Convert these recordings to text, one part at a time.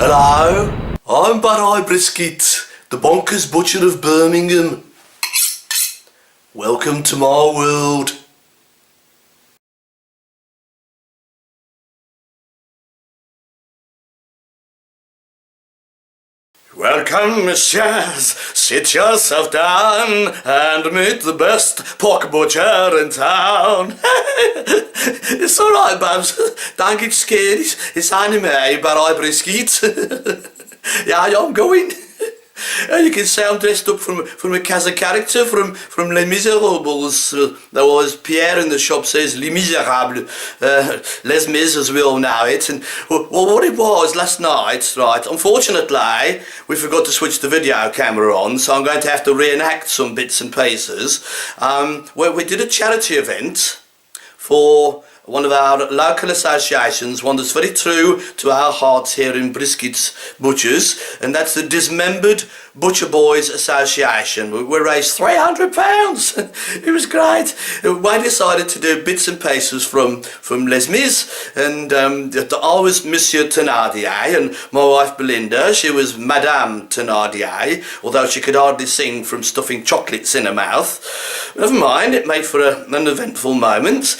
Hello, I'm Barry Brisket, the bonkers butcher of Birmingham. Welcome to my world. Welcome, messieurs. Sit yourself down and meet the best pork butcher in town. It's alright, Babs. Don't get scared. It's only me, Barry Brisket. Yeah, I'm going. You can say I'm dressed up from a character from Les Misérables. There was Pierre in the shop says Les Misérables, Les Mis as we all know it. And well, what it was last night, right? Unfortunately, we forgot to switch the video camera on, so I'm going to have to reenact some bits and pieces. Where we did a charity event for one of our local associations, one that's very true to our hearts here in Brisket's Butchers, and that's the Dismembered Butcher Boys Association. We raised £300. It was great. We decided to do bits and pieces from Les Mis, and I was Monsieur Thenardier, and my wife Belinda, she was Madame Thenardier, although she could hardly sing from stuffing chocolates in her mouth. Never mind, it made for an eventful moment.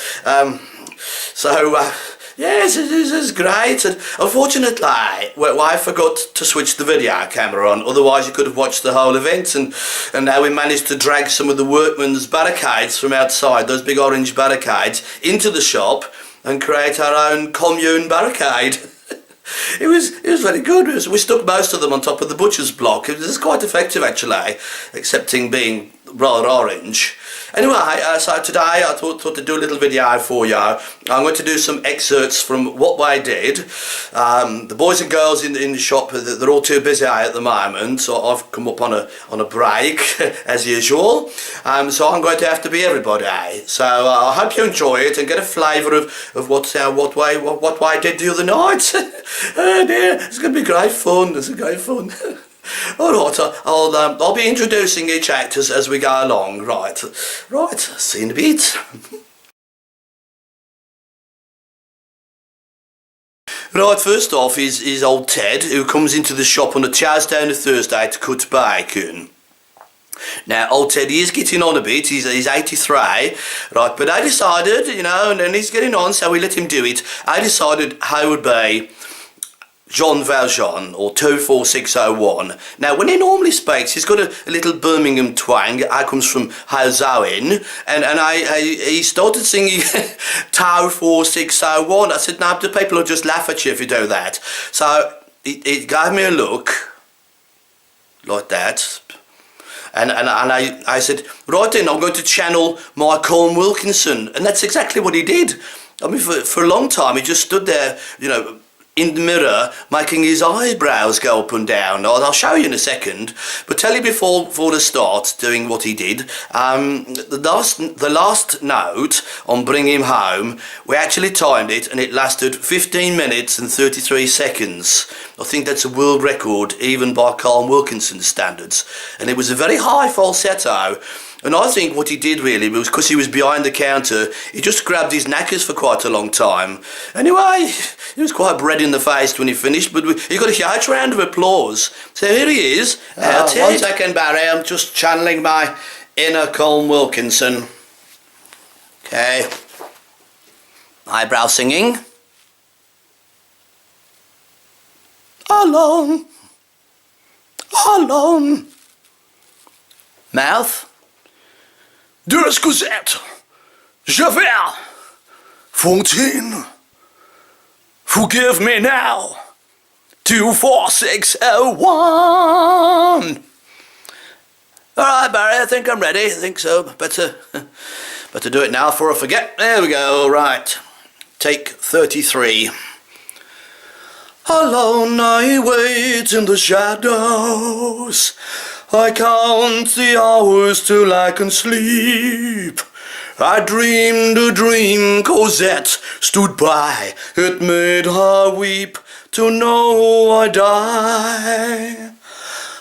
Yes, it is great. And unfortunately, I forgot to switch the video camera on. Otherwise, you could have watched the whole event. And now we managed to drag some of the workmen's barricades from outside, those big orange barricades, into the shop and create our own commune barricade. It was very good. We stuck most of them on top of the butcher's block. It was quite effective, actually, excepting being rather orange. Anyway, so today I thought to do a little video for you. I'm going to do some excerpts from what we did. The boys and girls in the shop, they're all too busy at the moment, so I've come up on a break as usual. So I'm going to have to be everybody. So I hope you enjoy it and get a flavour of what we did the other night. Oh dear, it's going to be great fun. It's great fun. Alright, I'll be introducing each actor as we go along. Right, see you in a bit. Right, first off is old Ted, who comes into the shop on a Tuesday and a Thursday to cut bacon. Now, old Ted, he is getting on a bit, he's 83, right, but I decided, you know, and he's getting on, so we let him do it. I decided I would be Jean Valjean, or 24601. Now, when he normally speaks, he's got a little Birmingham twang. I comes from Housing, and he started singing 24601. I said, no, the people will just laugh at you if you do that. So he gave me a look like that. And I said, right then, I'm going to channel my Colm Wilkinson. And that's exactly what he did. I mean, for a long time, he just stood there, you know, in the mirror, making his eyebrows go up and down. I'll show you in a second, but tell you before I start doing what he did, the last note on Bring Him Home, we actually timed it and it lasted 15 minutes and 33 seconds. I think that's a world record, even by Colm Wilkinson's standards, and it was a very high falsetto. And I think what he did really was, because he was behind the counter, he just grabbed his knackers for quite a long time. Anyway, he was quite red in the face when he finished, but he got a huge round of applause. So here he is. 1 second, Barry, I'm just channeling my inner Colm Wilkinson. Okay. Eyebrow singing. Alone. Alone. Mouth. Dearest Cosette, Javert, Fontaine, forgive me now, 24601. Alright, Barry, I think I'm ready. I think so. Better do it now before I forget. There we go, right. Take 33. Alone I wait in the shadows, I count the hours till I can sleep. I dreamed a dream, Cosette stood by, it made her weep to know I die.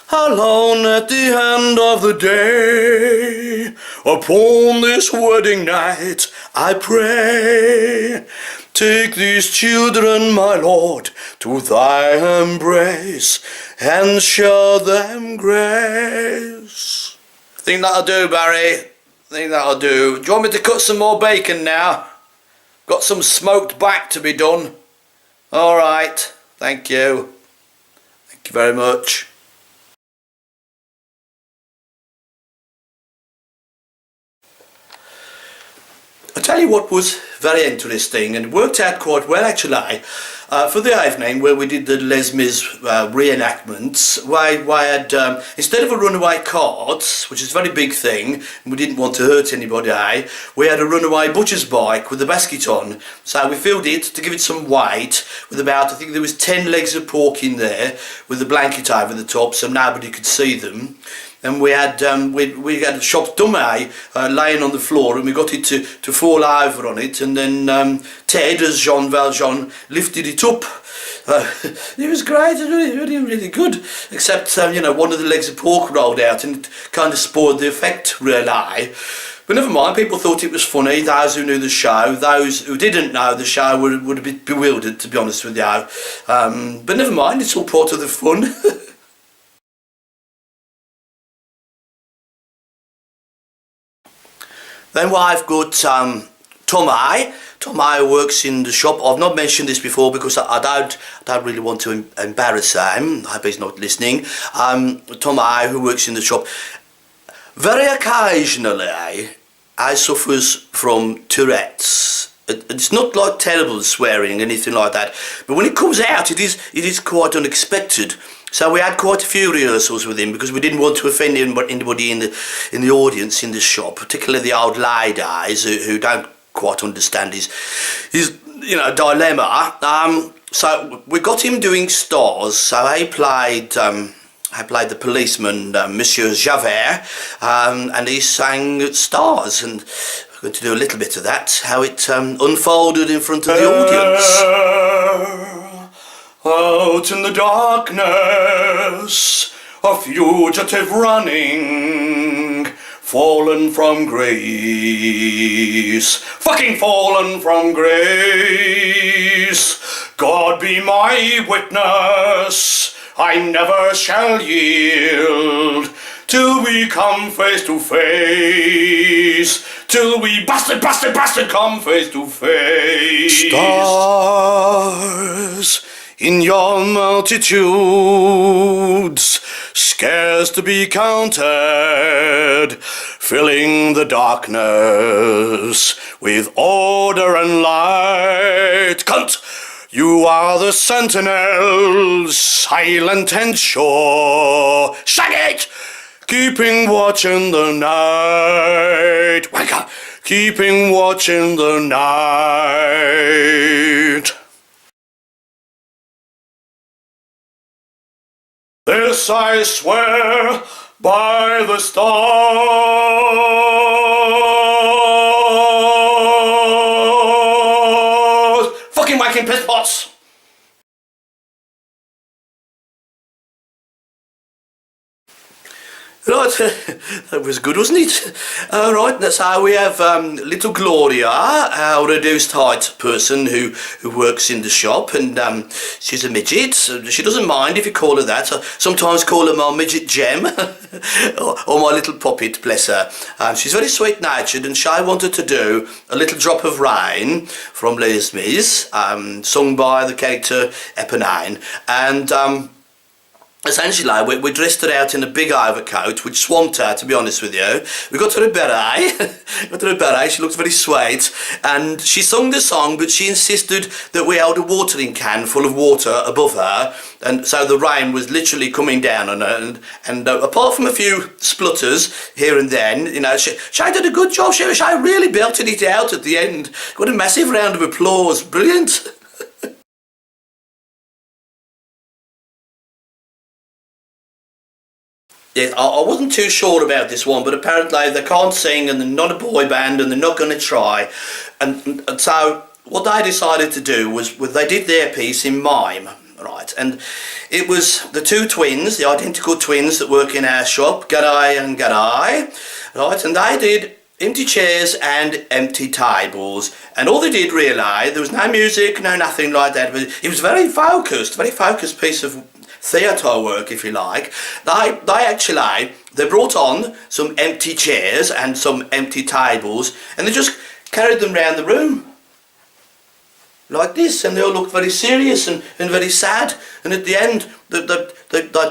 Alone at the end of the day, upon this wedding night I pray, Take these children, my lord, to thy embrace, and show them grace. Think that'll do, Barry. Think that'll do. Do you want me to cut some more bacon now? Got some smoked back to be done. All right. Thank you. Thank you very much. I'll tell you what was very interesting, and it worked out quite well actually. For the evening where we did the Les Mis reenactments, we had, instead of a runaway cart, which is a very big thing, and we didn't want to hurt anybody, we had a runaway butcher's bike with a basket on. So we filled it to give it some weight with about, I think there was 10 legs of pork in there with a blanket over the top so nobody could see them. And we had a chopped dummy laying on the floor, and we got it to fall over on it, and then Ted, as Jean Valjean, lifted it up. It was great, really good, except you know, one of the legs of pork rolled out and it kind of spoiled the effect really. But never mind, people thought it was funny, those who knew the show. Those who didn't know the show would a bit bewildered, to be honest with you. But never mind, it's all part of the fun. Then I've got Tommy. Tommy works in the shop. I've not mentioned this before because I don't really want to embarrass him. I hope he's not listening. Tommy, who works in the shop, very occasionally he suffers from Tourette's. It's not like terrible swearing, anything like that. But when it comes out, it is quite unexpected. So we had quite a few rehearsals with him because we didn't want to offend anybody in the audience in the shop, particularly the old ladies who don't quite understand his dilemma. So we got him doing stars. So he played the policeman, Monsieur Javert, and he sang stars. And we're going to do a little bit of that, how it unfolded in front of the audience. Out in the darkness, a fugitive running, fallen from grace, fucking fallen from grace. God be my witness, I never shall yield, till we come face to face, till we bastard come face to face. Stars in your multitudes, scarce to be counted, filling the darkness with order and light. Cunt! You are the sentinels, silent and sure. Shag it! Keeping watch in the night. Wake up! Keeping watch in the night. This I swear by the stars. Fucking whacking piss pots. Right, that was good, wasn't it? Right, that's how we have little Gloria, our reduced height person who works in the shop, and she's a midget. She doesn't mind if you call her that. I sometimes call her my midget gem, or my little puppet, bless her. She's very sweet-natured, and she wanted to do A Little Drop of Rain from Les Mis, sung by the character Eponine, and essentially, we dressed her out in a big overcoat, which swamped her, to be honest with you. We got her a beret. She looked very sweet. And she sung the song, but she insisted that we held a watering can full of water above her. And so the rain was literally coming down on her. And apart from a few splutters here and then, you know, she did a good job. She really belted it out at the end. Got a massive round of applause. Brilliant. Yeah, I wasn't too sure about this one, but apparently they can't sing and they're not a boy band and they're not going to try. And so what they decided to do was they did their piece in mime, right? And it was the two twins, the identical twins that work in our shop, Garai and Garai, right? And they did empty chairs and empty tables, and all they did really, there was no music, no nothing like that, but it was very focused piece of theatre work, if you like. They brought on some empty chairs and some empty tables, and they just carried them round the room like this, and they all looked very serious and very sad, and at the end they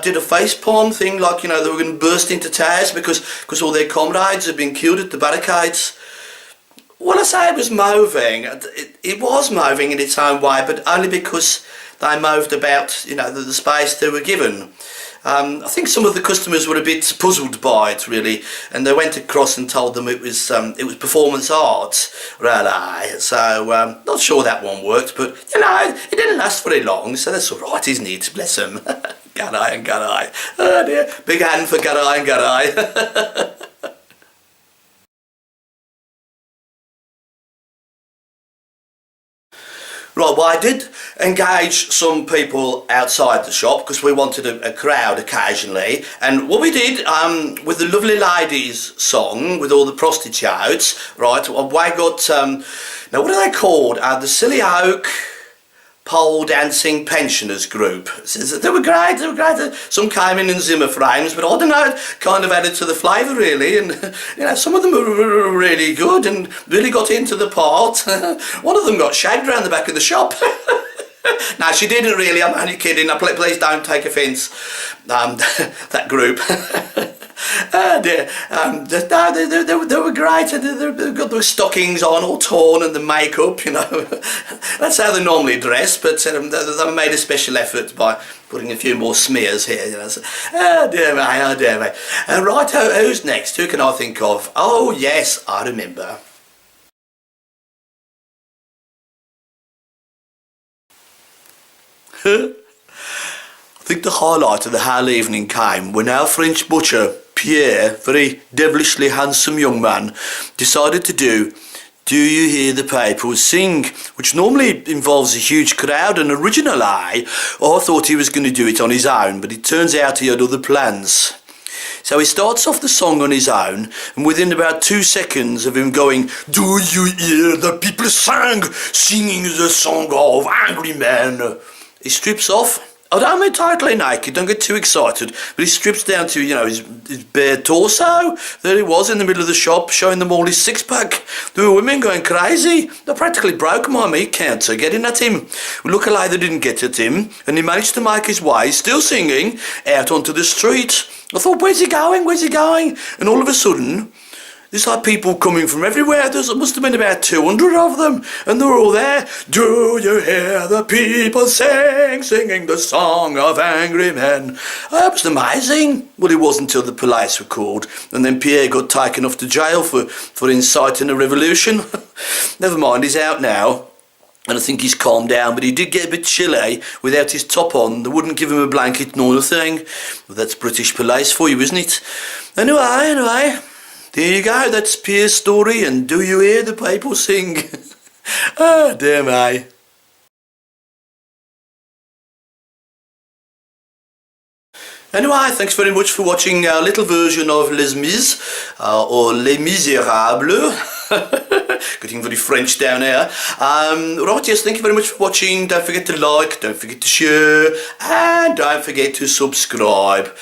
did a face palm thing, like, you know, they were going to burst into tears because all their comrades had been killed at the barricades. When I say it was moving, it was moving in its own way, but only because they moved about, you know, the space they were given. I think some of the customers were a bit puzzled by it, really, and they went across and told them it was performance art, really. So not sure that one worked, but you know, it didn't last very long, so that's all right, isn't it? Bless them. Garai and Garai. Oh dear, big hand for Garai and Garai. Right, well, I did engage some people outside the shop because we wanted a crowd occasionally, and what we did with the Lovely Ladies song with all the prostitutes, right, I got, now what are they called? The Silly Oak Pole Dancing Pensioners Group. They were great, some came in Zimmer frames, but I don't know, it kind of added to the flavour really, and you know, some of them were really good and really got into the part. One of them got shagged round the back of the shop. No, she didn't really, I'm only kidding. Now, please don't take offence, that group. Oh dear. No, they were great. They got their stockings on all torn and the makeup, you know. That's how they normally dress, but they made a special effort by putting a few more smears here, you know. So, oh dear me, oh dear me. Right, who's next? Who can I think of? Oh yes, I remember. I think the highlight of the whole evening came when our French butcher, Pierre, very devilishly handsome young man, decided to do You Hear the People Sing, which normally involves a huge crowd, and originally I thought he was going to do it on his own, but it turns out he had other plans. So he starts off the song on his own, and within about 2 seconds of him going, Do you hear the people singing the song of angry men, he strips off. I don't mean totally naked, don't get too excited, but he strips down to, you know, his bare torso. There he was in the middle of the shop, showing them all his six-pack. There were women going crazy. They practically broke my meat counter getting at him. Luckily they didn't get at him, and he managed to make his way, still singing, out onto the street. I thought, where's he going, where's he going? And all of a sudden, there's like people coming from everywhere. There must have been about 200 of them, and they were all there. Do you hear the people singing the song of angry men? Oh, it was amazing. Well, it wasn't until the police were called, and then Pierre got taken off to jail for inciting a revolution. Never mind, he's out now, and I think he's calmed down, but he did get a bit chilly without his top on. They wouldn't give him a blanket nor nothing. Well, that's British police for you, isn't it? Anyway. There you go, that's Pierre's story, and Do You Hear the People Sing? Oh, dear me. Anyway, thanks very much for watching our little version of Les Mis, or Les Misérables. Getting very French down here. Right, yes, thank you very much for watching. Don't forget to like, don't forget to share, and don't forget to subscribe.